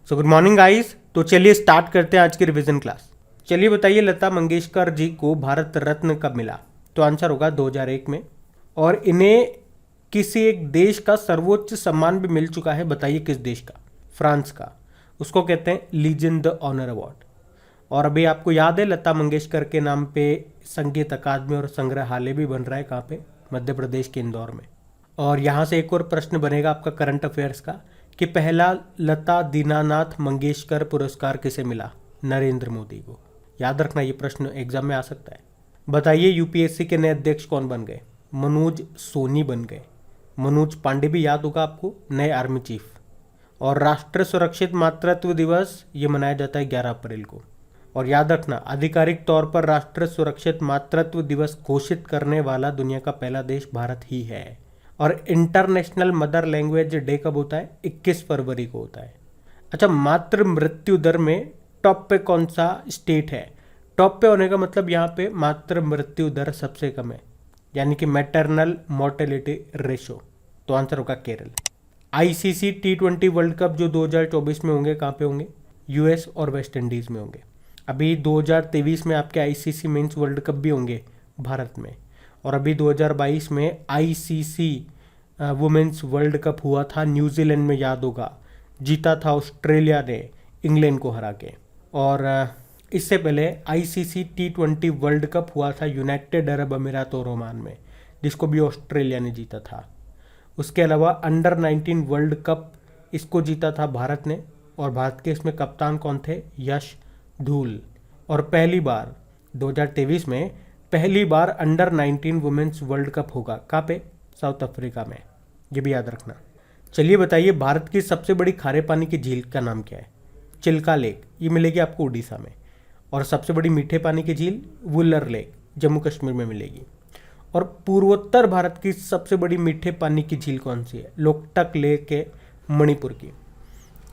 So good morning guys. तो चलिए start करते हैं आज की रिवीजन क्लास। चलिए बताइए, लता मंगेशकर जी को भारत रत्न कब मिला? तो आंसर होगा 2001 में। और इन्हें किसी एक देश का सर्वोच्च सम्मान भी मिल चुका है। बताइए किस देश का? फ्रांस का। उसको कहते हैं लीजन द ऑनर अवार्ड। और अभी आपको याद है लता मंगेशकर के नाम पे संगीत अकादमी और संग्रहालय भी बन रहा है। कहाँ पे? मध्य प्रदेश के इंदौर में। और यहाँ से एक और प्रश्न बनेगा आपका करंट अफेयर्स का कि पहला लता दीनानाथ मंगेशकर पुरस्कार किसे मिला? नरेंद्र मोदी को। याद रखना, ये प्रश्न एग्जाम में आ सकता है। बताइए यूपीएससी के नए अध्यक्ष कौन बन गए? मनोज सोनी बन गए। मनोज पांडे भी याद होगा आपको, नए आर्मी चीफ। और राष्ट्र सुरक्षित मातृत्व दिवस ये मनाया जाता है 11 अप्रैल को। और याद रखना, आधिकारिक तौर पर राष्ट्र सुरक्षित मातृत्व दिवस घोषित करने वाला दुनिया का पहला देश भारत ही है। और इंटरनेशनल मदर लैंग्वेज डे कब होता है? 21 फरवरी को होता है। अच्छा, मातृ मृत्यु दर में टॉप पे कौन सा स्टेट है? टॉप पे होने का मतलब यहाँ पे मातृ मृत्यु दर सबसे कम है, यानी कि मैटरनल मोर्टेलिटी रेशो। तो आंसर होगा Kerala. ICC T20 world cup जो 2024 में होंगे, कहाँ पे होंगे? यूएस और वेस्ट इंडीज में होंगे। अभी 2023 में आपके आईसीसी मेंस वर्ल्ड कप भी होंगे भारत में। और अभी 2022 में आईसीसी वुमेन्स वर्ल्ड कप हुआ था न्यूजीलैंड में, याद होगा। जीता था ऑस्ट्रेलिया ने इंग्लैंड को हरा के। और इससे पहले आईसीसी T20 वर्ल्ड कप हुआ था यूनाइटेड अरब अमीरात और ओमान में, जिसको भी ऑस्ट्रेलिया ने जीता था। उसके अलावा अंडर 19 वर्ल्ड कप इसको जीता था भारत ने। और भारत के इसमें कप्तान कौन थे? यश धूल। और पहली बार 2023 में पहली बार अंडर 19 वुमेन्स वर्ल्ड कप होगा। कहाँ पे? साउथ अफ्रीका में। ये भी याद रखना। चलिए बताइए, भारत की सबसे बड़ी खारे पानी की झील का नाम क्या है? चिल्का लेक। ये मिलेगी आपको उड़ीसा में। और सबसे बड़ी मीठे पानी की झील वुलर लेक, जम्मू कश्मीर में मिलेगी। और पूर्वोत्तर भारत की सबसे बड़ी मीठे पानी की झील कौन सी है? लोकटक लेक है, मणिपुर की।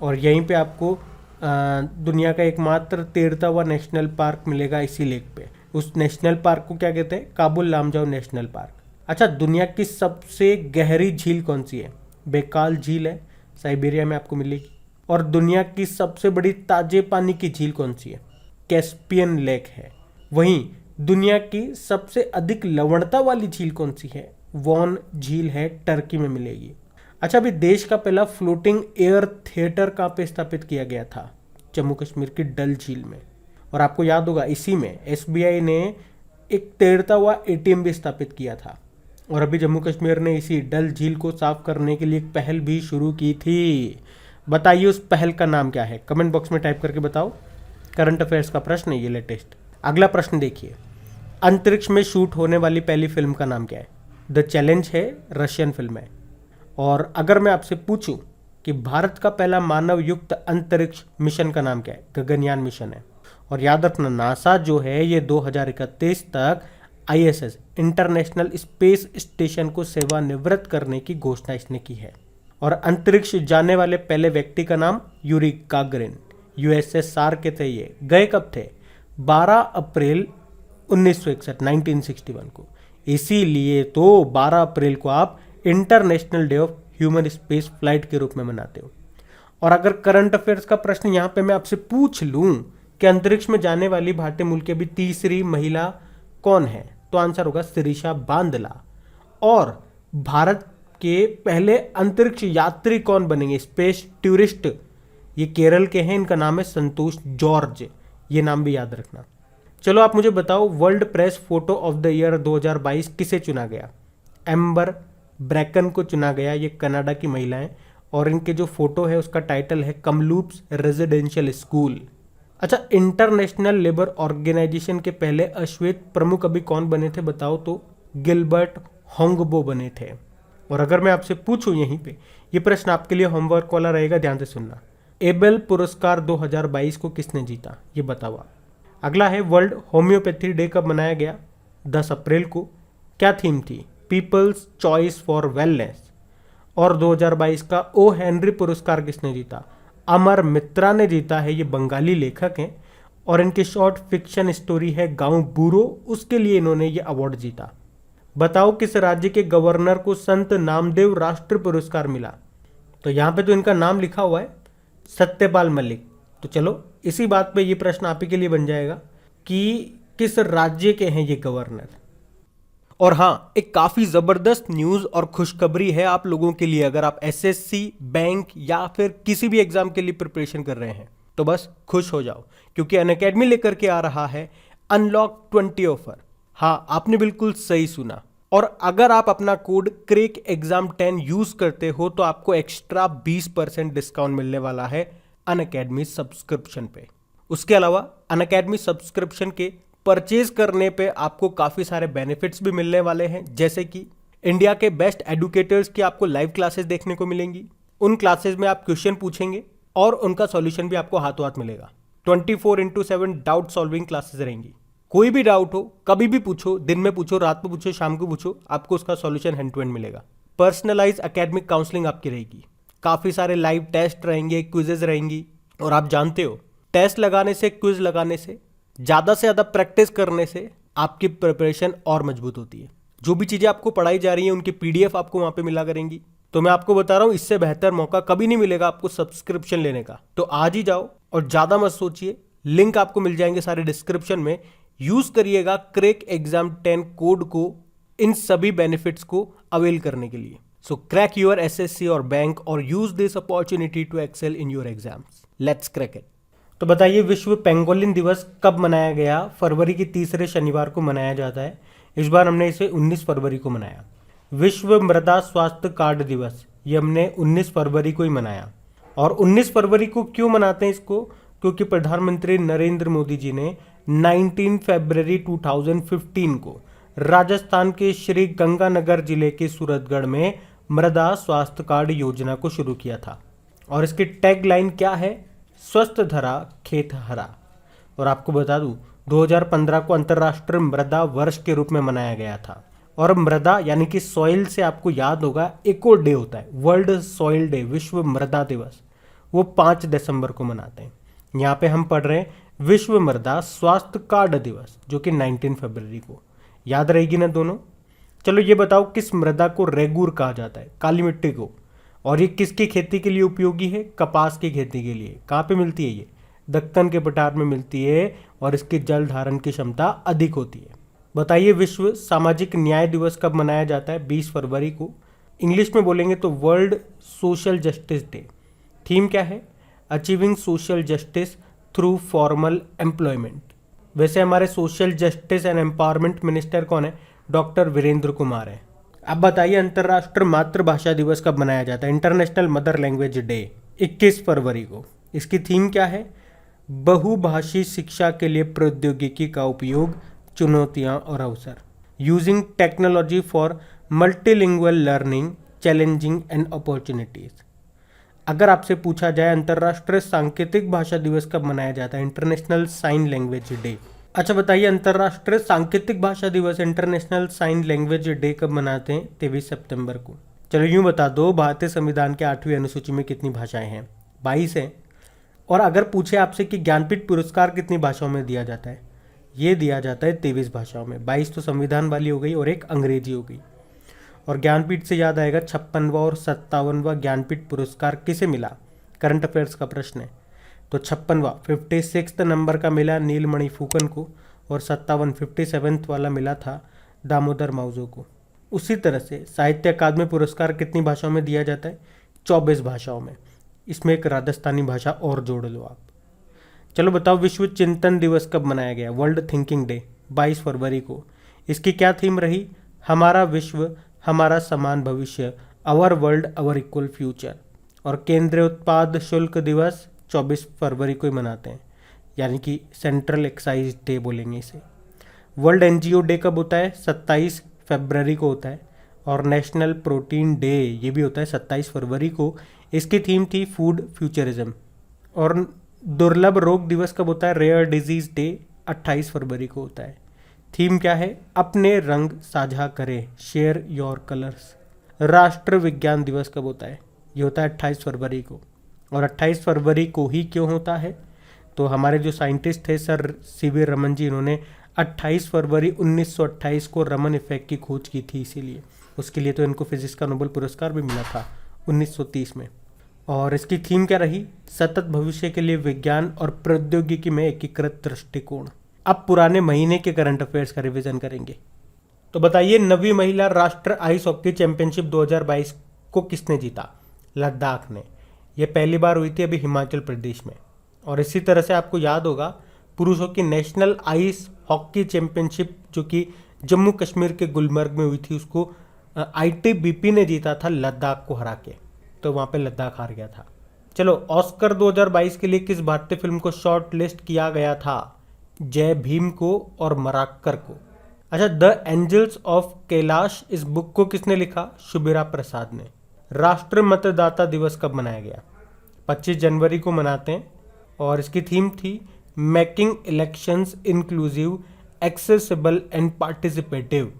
और यहीं पे आपको दुनिया का एकमात्र तैरता नेशनल पार्क मिलेगा इसी लेक पे। उस नेशनल पार्क को क्या कहते हैं? Kabul Lamjao national park. अच्छा, दुनिया की सबसे गहरी झील कौन सी है? बेकाल झील है, साइबेरिया में आपको मिलेगी। और दुनिया की सबसे बड़ी ताजे पानी की झील कौन सी है? कैस्पियन लेक है। वहीं दुनिया की सबसे अधिक लवणता वाली झील कौन सी है? वॉन झील है, टर्की में मिलेगी। अच्छा, अभी देश का पहला फ्लोटिंग एयर थिएटर कहाँ पे स्थापित किया गया था? जम्मू कश्मीर की डल झील में। और आपको याद होगा, इसी में एसबीआई ने एक तैरता हुआ एटीएम भी स्थापित किया था। और अभी जम्मू कश्मीर ने इसी डल झील को साफ करने के लिए एक पहल भी शुरू की थी। बताइए उस पहल का नाम क्या है? कमेंट बॉक्स में टाइप करके बताओ। करंट अफेयर्स का प्रश्न है ये, लेटेस्ट। अगला प्रश्न देखिए, अंतरिक्ष में शूट होने वाली पहली फिल्म का नाम क्या है? द चैलेंज है, रशियन फिल्म है। और अगर मैं आपसे पूछूं कि भारत का पहला मानव युक्त अंतरिक्ष मिशन का नाम क्या है? गगनयान मिशन है। और याद रखना, नासा जो है ये 2031 तक आईएसएस इंटरनेशनल स्पेस स्टेशन को सेवानिवृत्त करने की घोषणा इसने की है। और अंतरिक्ष जाने वाले पहले व्यक्ति का नाम यूरी गागरिन, यूएसएसआर के थे। ये गए कब थे? 12 अप्रैल 1961 को। इसीलिए तो 12 अप्रैल को आप international day of human space flight के रूप में मनाते हो। और अगर करंट अफेयर्स का प्रश्न यहां पे मैं आपसे पूछ लूं कि अंतरिक्ष में जाने वाली भारतीय मूल की अभी तीसरी महिला कौन है, तो आंसर होगा शिरीषा बांदला। और भारत के पहले अंतरिक्ष यात्री कौन बनेंगे? स्पेस टूरिस्ट, ये केरल के हैं, इनका नाम है संतोष जॉर्ज। ये नाम भी याद रखना। चलो आप मुझे बताओ, world press photo of the year 2022 किसे चुना गया? एम्बर ब्रैकन को चुना गया। ये कनाडा की महिला है। और इनके जो फोटो है उसका टाइटल है कमलूप्स रेजिडेंशियल स्कूल। अच्छा, इंटरनेशनल लेबर ऑर्गेनाइजेशन के पहले अश्वेत प्रमुख अभी कौन बने थे बताओ? तो गिलबर्ट होंगबो बने थे। और अगर मैं आपसे पूछूं यहीं पे, ये प्रश्न आपके लिए होमवर्क वाला रहेगा, ध्यान से सुनना। एबेल पुरस्कार 2022 को किसने जीता? ये बताओ आप। अगला है, वर्ल्ड होम्योपैथी डे कब मनाया गया? 10 अप्रैल को। क्या थीम थी? People's choice for wellness. और 2022 का ओ हेनरी पुरस्कार किसने जीता? अमर मित्रा ने जीता है। ये बंगाली लेखक हैं और इनकी शॉर्ट फिक्शन स्टोरी है गांव बूरो, उसके लिए इन्होंने ये अवार्ड जीता। बताओ किस राज्य के गवर्नर को संत नामदेव राष्ट्र पुरस्कार मिला? तो यहाँ पे तो इनका नाम लिखा हुआ है, सत्यपाल मलिक। तो चलो इसी बात पे ये प्रश्न आप ही के लिए बन जाएगा कि किस राज्य के हैं ये गवर्नर। और हाँ, एक काफ़ी ज़बरदस्त न्यूज़ और खुशखबरी है आप लोगों के लिए। अगर आप एसएससी, बैंक या फिर किसी भी एग्ज़ाम के लिए प्रिपरेशन कर रहे हैं तो बस खुश हो जाओ, क्योंकि अनअकैडमी लेकर के आ रहा है अनलॉक 20 ऑफर। हाँ, आपने बिल्कुल सही सुना। और अगर आप अपना कोड क्रेक एग्जाम 10 यूज़ करते हो तो आपको एक्स्ट्रा 20% डिस्काउंट मिलने वाला है अनअकैडमी सब्सक्रिप्शन पे। उसके अलावा अनअकैडमी सब्सक्रिप्शन के परचेज करने पे आपको काफ़ी सारे बेनिफिट्स भी मिलने वाले हैं, जैसे कि इंडिया के बेस्ट एडुकेटर्स की आपको लाइव क्लासेस देखने को मिलेंगी। उन क्लासेस में आप क्वेश्चन पूछेंगे और उनका सॉल्यूशन भी आपको हाथों हाथ मिलेगा। 24/7 डाउट सॉल्विंग क्लासेस रहेंगी। कोई भी डाउट हो कभी भी पूछो, दिन में पूछो, रात में पूछो, शाम को पूछो, आपको उसका सॉल्यूशन हैंड टू हैंड मिलेगा। पर्सनलाइज एकेडमिक काउंसलिंग आपकी रहेगी। काफ़ी सारे लाइव टेस्ट रहेंगे, क्विजेज रहेंगी। और आप जानते हो, टेस्ट लगाने से, क्विज लगाने से, ज़्यादा से ज़्यादा प्रैक्टिस करने से आपकी प्रिपरेशन और मजबूत होती है। जो भी चीज़ें आपको पढ़ाई जा रही हैं उनकी PDF आपको वहाँ पे मिला करेंगी। तो मैं आपको बता रहा हूँ, इससे बेहतर मौका कभी नहीं मिलेगा आपको सब्सक्रिप्शन लेने का। तो आज ही जाओ और ज़्यादा मत सोचिए, लिंक आपको मिल जाएंगे सारे डिस्क्रिप्शन में। यूज़ करिएगा क्रैक एग्जाम 10 कोड को इन सभी बेनिफिट्स को अवेल करने के लिए। सो क्रैक योर SSC और बैंक और use this opportunity to excel in your exams. Let's crack it. तो बताइए, विश्व पेंगोलिन दिवस कब मनाया गया? फरवरी के तीसरे शनिवार को मनाया जाता है। इस बार हमने इसे 19 फरवरी को मनाया। विश्व मृदा स्वास्थ्य कार्ड दिवस, ये हमने 19 फरवरी को ही मनाया। और 19 फरवरी को क्यों मनाते हैं इसको? क्योंकि प्रधानमंत्री नरेंद्र मोदी जी ने 19 फरवरी 2015 को राजस्थान के श्री गंगानगर जिले के सूरतगढ़ में मृदा स्वास्थ्य कार्ड योजना को शुरू किया था। और इसकी टैग लाइन क्या है? स्वस्थ धरा खेत हरा। और आपको बता दूं, 2015 को अंतर्राष्ट्रीय मृदा वर्ष के रूप में मनाया गया था। और मृदा यानी कि सॉइल से आपको याद होगा, एक और डे होता है, वर्ल्ड सॉइल डे, विश्व मृदा दिवस, वो 5 दिसंबर को मनाते हैं। यहाँ पे हम पढ़ रहे हैं विश्व मृदा स्वास्थ्य कार्ड दिवस, जो कि 19 फरवरी को। याद रहेगी ना दोनों? चलो ये बताओ, किस मृदा को रेगूर कहा जाता है? काली मिट्टी को। और ये किसकी खेती के लिए उपयोगी है? कपास की खेती के लिए। कहाँ पे मिलती है ये? दक्कन के पठार में मिलती है और इसकी जल धारण की क्षमता अधिक होती है। बताइए, विश्व सामाजिक न्याय दिवस कब मनाया जाता है? 20 फरवरी को। इंग्लिश में बोलेंगे तो world social justice day. Theme क्या है? Achieving social justice through formal employment. वैसे हमारे social justice and empowerment minister कौन है? डॉक्टर वीरेंद्र कुमार है। अब बताइए, अंतर्राष्ट्रीय मातृभाषा दिवस कब मनाया जाता है? इंटरनेशनल मदर लैंग्वेज डे, 21 फरवरी को। इसकी थीम क्या है? बहुभाषी शिक्षा के लिए प्रौद्योगिकी का उपयोग, चुनौतियां और अवसर। Using technology for multilingual learning, challenging and opportunities. अगर आपसे पूछा जाए अंतर्राष्ट्रीय सांकेतिक भाषा दिवस कब मनाया जाता है? International sign language day. अच्छा बताइए, अंतर्राष्ट्रीय सांकेतिक भाषा दिवस, इंटरनेशनल साइन लैंग्वेज डे कब मनाते हैं? 23 सितंबर को। चलो यूं बता दो, भारतीय संविधान के 8वीं अनुसूची में कितनी भाषाएं हैं? 22 हैं। और अगर पूछे आपसे कि ज्ञानपीठ पुरस्कार कितनी भाषाओं में दिया जाता है? ये दिया जाता है 23 भाषाओं में। 22 तो संविधान वाली हो गई और एक अंग्रेजी हो गई। और ज्ञानपीठ से याद आएगा, 56वां और 57वां ज्ञानपीठ पुरस्कार किसे मिला? करंट अफेयर्स का प्रश्न है। तो 56वां 56 नंबर का मिला नीलमणि फूकन को, और 57 वाला मिला था दामोदर माउजो को। उसी तरह से साहित्य अकादमी पुरस्कार कितनी भाषाओं में दिया जाता है? 24 भाषाओं में। इसमें एक राजस्थानी भाषा और जोड़ लो आप। चलो बताओ, विश्व चिंतन दिवस कब मनाया गया? वर्ल्ड थिंकिंग डे, 22 फरवरी को। इसकी क्या थीम रही? हमारा विश्व, हमारा समान भविष्य, अवर वर्ल्ड, अवर इक्वल फ्यूचर। और केंद्रीय उत्पाद शुल्क दिवस 24 फरवरी को ही मनाते हैं, यानी कि सेंट्रल एक्साइज डे बोलेंगे इसे। वर्ल्ड NGO डे कब होता है? 27 फरवरी को होता है। और नेशनल प्रोटीन डे ये भी होता है 27 फरवरी को। इसकी थीम थी फूड फ्यूचरिज्म। और दुर्लभ रोग दिवस कब होता है? रेयर डिजीज डे 28 फरवरी को होता है। थीम क्या है? अपने रंग साझा करें, शेयर योर कलर्स। राष्ट्र विज्ञान दिवस कब होता है? ये होता है 28 फरवरी को। और 28 फरवरी को ही क्यों होता है? तो हमारे जो साइंटिस्ट थे सर CV रमन जी, इन्होंने 28 फरवरी 1928 को रमन इफेक्ट की खोज की थी, इसीलिए उसके लिए तो इनको फिजिक्स का नोबेल पुरस्कार भी मिला था 1930 में। और इसकी थीम क्या रही? सतत भविष्य के लिए विज्ञान और प्रौद्योगिकी में एकीकृत दृष्टिकोण। अब पुराने महीने के करंट अफेयर्स का रिवीजन करेंगे। तो बताइए, 9वीं महिला राष्ट्र आइस हॉकी चैंपियनशिप 2022 को किसने जीता? लद्दाख ने। यह पहली बार हुई थी अभी हिमाचल प्रदेश में। और इसी तरह से आपको याद होगा, पुरुषों की नेशनल आइस हॉकी चैंपियनशिप जो कि जम्मू कश्मीर के गुलमर्ग में हुई थी, उसको आईटीबीपी ने जीता था लद्दाख को हरा के। तो वहाँ पे लद्दाख हार गया था। चलो, ऑस्कर 2022 के लिए किस भारतीय फिल्म को शॉर्ट लिस्ट किया गया था? जय भीम को और मराक्कर को। अच्छा, द एंजल्स ऑफ कैलाश, इस बुक को किसने लिखा? शुभिरा प्रसाद ने। राष्ट्रीय मतदाता दिवस कब मनाया गया? 25 जनवरी को मनाते हैं। और इसकी थीम थी making elections inclusive, accessible and participative.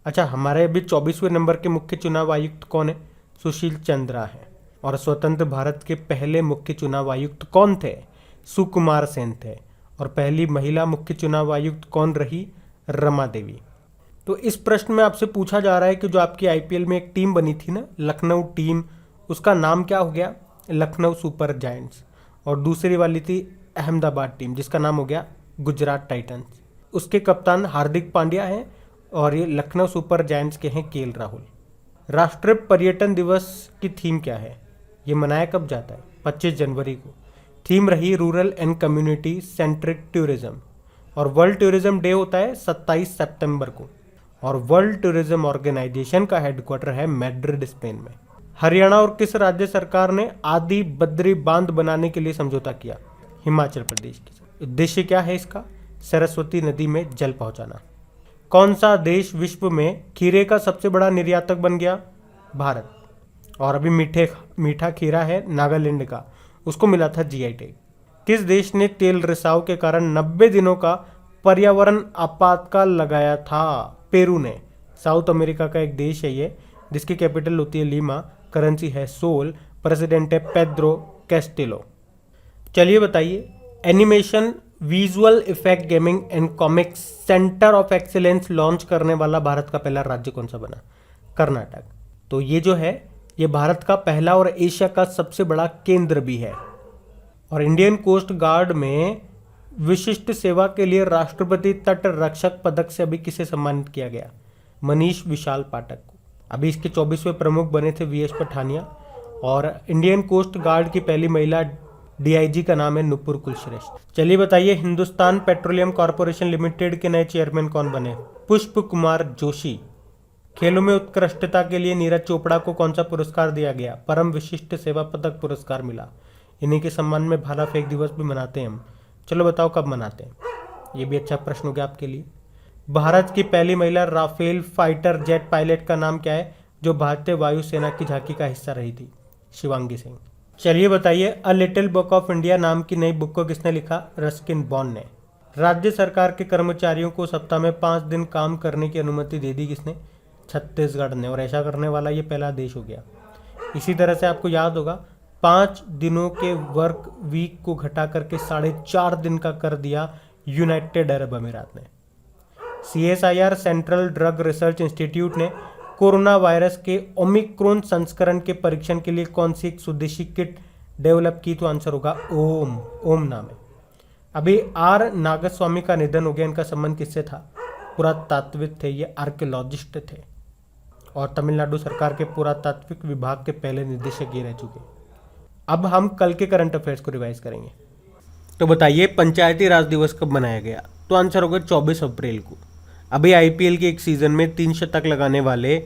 अच्छा, हमारे अभी 24वें नंबर के मुख्य चुनाव आयुक्त कौन है? सुशील चंद्रा है। और स्वतंत्र भारत के पहले मुख्य चुनाव आयुक्त कौन थे? सुकुमार सेन थे। और पहली महिला मुख्य चुनाव आयुक्त कौन रही? रमा देवी। तो इस प्रश्न में आपसे पूछा जा रहा है कि जो आपकी आईपीएल में एक टीम बनी थी ना, लखनऊ टीम, उसका नाम क्या हो गया? Lucknow super giants. और दूसरी वाली थी अहमदाबाद टीम, जिसका नाम हो गया गुजरात टाइटंस। उसके कप्तान हार्दिक पांड्या हैं और ये लखनऊ सुपर जायंट्स के हैं केएल राहुल। राष्ट्रीय पर्यटन दिवस की थीम क्या है? ये मनाया कब जाता है? 25 जनवरी को। थीम रही rural and community centric tourism. और वर्ल्ड टूरिज्म डे होता है 27 सितंबर को। और वर्ल्ड टूरिज्म ऑर्गेनाइजेशन का हेडक्वार्टर है मैड्रिड, स्पेन में। हरियाणा और किस राज्य सरकार ने आदि बद्री बांध बनाने के लिए समझौता किया? हिमाचल प्रदेश की। उद्देश्य क्या है इसका? सरस्वती नदी में जल पहुंचाना। कौन सा देश विश्व में खीरे का सबसे बड़ा निर्यातक बन गया? भारत। और अभी मीठा खीरा है नागालैंड का, उसको मिला था जीआई टैग। किस देश ने तेल रिसाव के कारण 90 दिनों का पर्यावरण आपातकाल लगाया था? पेरू ने। साउथ अमेरिका का एक देश है ये, जिसकी कैपिटल होती है लीमा, करेंसी है सोल, प्रेसिडेंट है पेड्रो कैस्टिलो। चलिए बताइए, animation, visual effect, gaming and comics centre of excellence launch करने वाला भारत का पहला राज्य कौन सा बना? कर्नाटक। तो ये जो है, ये भारत का पहला और एशिया का सबसे बड़ा केंद्र भी है। और इंडियन कोस्ट गार्ड में विशिष्ट सेवा के लिए राष्ट्रपति तट रक्षक पदक से अभी किसे सम्मानित किया गया? मनीष विशाल पाठक को। अभी इसके 24वें प्रमुख बने थे वीएस पठानिया। और इंडियन कोस्ट गार्ड की पहली महिला डीआईजी का नाम है नुपुर कुलश्रेष्ठ। चलिए बताइए, हिंदुस्तान पेट्रोलियम कॉर्पोरेशन लिमिटेड के नए चेयरमैन कौन बने? पुष्प कुमार जोशी। खेलों में उत्कृष्टता के लिए नीरज चोपड़ा को कौन सा पुरस्कार दिया गया? परम विशिष्ट सेवा पदक पुरस्कार मिला। इन्हीं के सम्मान में भाला फेंक दिवस भी मनाते हैं हम। चलो बताओ कब मनाते हैं? ये भी अच्छा प्रश्न हो गया आपके लिए। भारत की पहली महिला राफेल फाइटर जेट पायलट का नाम क्या है, जो भारतीय वायुसेना की झांकी का हिस्सा रही थी? शिवांगी सिंह। चलिए बताइए, a little book of India नाम की नई बुक को किसने लिखा? रस्किन बॉन्ड ने। राज्य सरकार के कर्मचारियों को सप्ताह में 5 दिन काम करने की अनुमति दे दी किसने? छत्तीसगढ़ ने। और ऐसा करने वाला ये पहला देश हो गया। इसी तरह से आपको याद होगा, 5 दिनों के वर्क वीक को घटा करके 4.5 दिन का कर दिया यूनाइटेड अरब अमीरात ने। CSIR central drug research institute ने कोरोना वायरस के ओमिक्रॉन संस्करण के परीक्षण के लिए कौन सी एक स्वदेशी किट डेवलप की? तो आंसर होगा ओम नाम है। अभी आर नागस्वामी का निधन हो गया। इनका संबंध किससे था? पुरातात्विक थे, ये आर्कियोलॉजिस्ट थे और तमिलनाडु सरकार के पुरातात्विक विभाग के पहले निदेशक ये रह चुके। अब हम कल के करंट अफेयर्स को रिवाइज करेंगे। तो बताइए, पंचायती राज दिवस कब मनाया गया? तो आंसर होगा 24 अप्रैल को। अभी आईपीएल के एक सीजन में 3 शतक लगाने वाले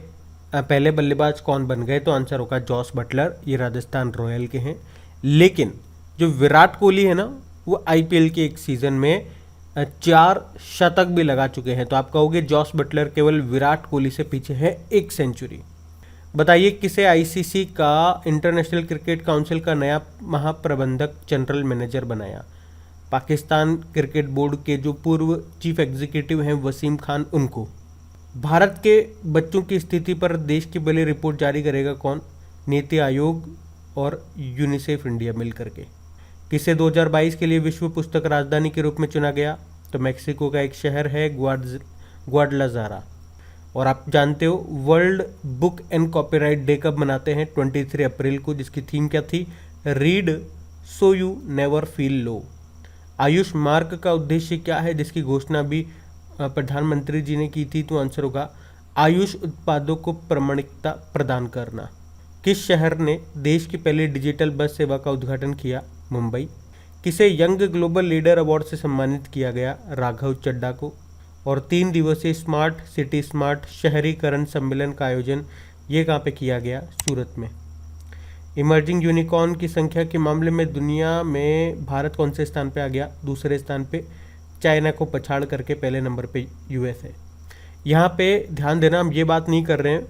पहले बल्लेबाज कौन बन गए? तो आंसर होगा जॉस बटलर। ये राजस्थान रॉयल के हैं। लेकिन जो विराट कोहली है ना, वो आईपीएल के एक सीजन में 4 शतक भी लगा चुके हैं। तो आप कहोगे जॉस बटलर केवल विराट कोहली से पीछे है 1 सेंचुरी। बताइए, किसे आईसीसी का इंटरनेशनल क्रिकेट काउंसिल का नया महाप्रबंधक जनरल मैनेजर बनाया? पाकिस्तान क्रिकेट बोर्ड के जो पूर्व चीफ एग्जीक्यूटिव हैं वसीम खान, उनको। भारत के बच्चों की स्थिति पर देश की पहली रिपोर्ट जारी करेगा कौन? नीति आयोग और यूनिसेफ इंडिया मिल करके। किसे 2022 के लिए विश्व पुस्तक राजधानी के रूप में चुना गया? तो मैक्सिको का एक शहर है ग्वाडलाजारा। और आप जानते हो world book and copyright day कब मनाते हैं? 23 अप्रैल को, जिसकी थीम क्या थी? Read so you never feel low. Ayush मार्ग का उद्देश्य क्या है, जिसकी घोषणा भी प्रधानमंत्री जी ने की थी? तो आंसर होगा आयुष उत्पादों को प्रामाणिकता प्रदान करना। किस शहर ने देश की पहली डिजिटल बस सेवा का उद्घाटन किया? मुंबई। किसे यंग ग्लोबल लीडर अवार्ड से सम्मानित किया गया? राघव चड्ढा को। और 3 दिवसीय स्मार्ट सिटी स्मार्ट शहरीकरण सम्मेलन का आयोजन ये कहाँ पे किया गया? सूरत में। इमर्जिंग यूनिकॉर्न की संख्या के मामले में दुनिया में भारत कौन से स्थान पे आ गया? दूसरे स्थान पे। चाइना को पछाड़ करके पहले नंबर पे यूएस है। यहाँ पे ध्यान देना, हम ये बात नहीं कर रहे हैं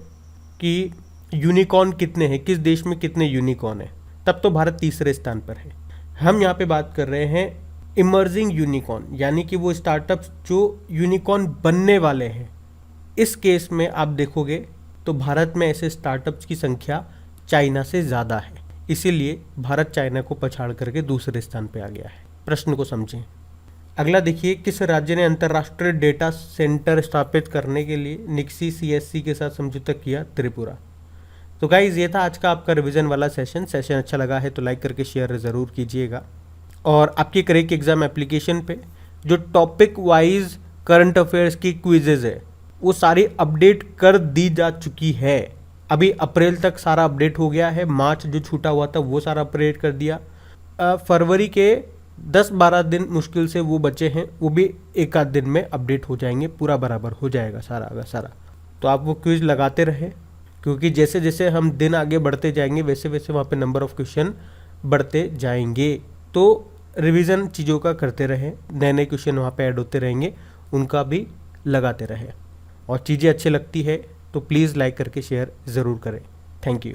कि यूनिकॉर्न कितने हैं, किस देश में कितने यूनिकॉर्न है, तब तो भारत तीसरे स्थान पर है। हम यहाँ पे बात कर रहे हैं इमर्जिंग यूनिकॉर्न, यानी कि वो स्टार्टअप्स जो यूनिकॉर्न बनने वाले हैं। इस केस में आप देखोगे तो भारत में ऐसे स्टार्टअप्स की संख्या चाइना से ज़्यादा है, इसीलिए भारत चाइना को पछाड़ करके दूसरे स्थान पे आ गया है। प्रश्न को समझें। अगला देखिए, किस राज्य ने अंतर्राष्ट्रीय डेटा सेंटर स्थापित करने के लिए निक्सी सीएससी के साथ समझौता किया? त्रिपुरा। तो गाइज ये था आज का आपका रिवीजन वाला सेशन अच्छा लगा है तो लाइक करके शेयर ज़रूर कीजिएगा। और आपके करेक्ट एग्जाम एप्लीकेशन पे जो टॉपिक वाइज करंट अफेयर्स की क्विजेज है वो सारी अपडेट कर दी जा चुकी है। अभी अप्रैल तक सारा अपडेट हो गया है, मार्च जो छूटा हुआ था वो सारा अपडेट कर दिया। फरवरी के 10-12 दिन मुश्किल से वो बचे हैं, वो भी एक आध दिन में अपडेट हो जाएंगे, पूरा बराबर हो जाएगा सारा। तो आप वो क्विज लगाते रहे, क्योंकि जैसे जैसे हम दिन आगे बढ़ते जाएंगे वैसे वैसे वहाँ पे नंबर ऑफ क्वेश्चन बढ़ते जाएंगे। तो रिवीजन चीज़ों का करते रहे, नए नए क्वेश्चन वहाँ पे ऐड होते रहेंगे, उनका भी लगाते रहे। और चीज़ें अच्छी लगती है तो प्लीज़ लाइक करके शेयर ज़रूर करें। Thank you.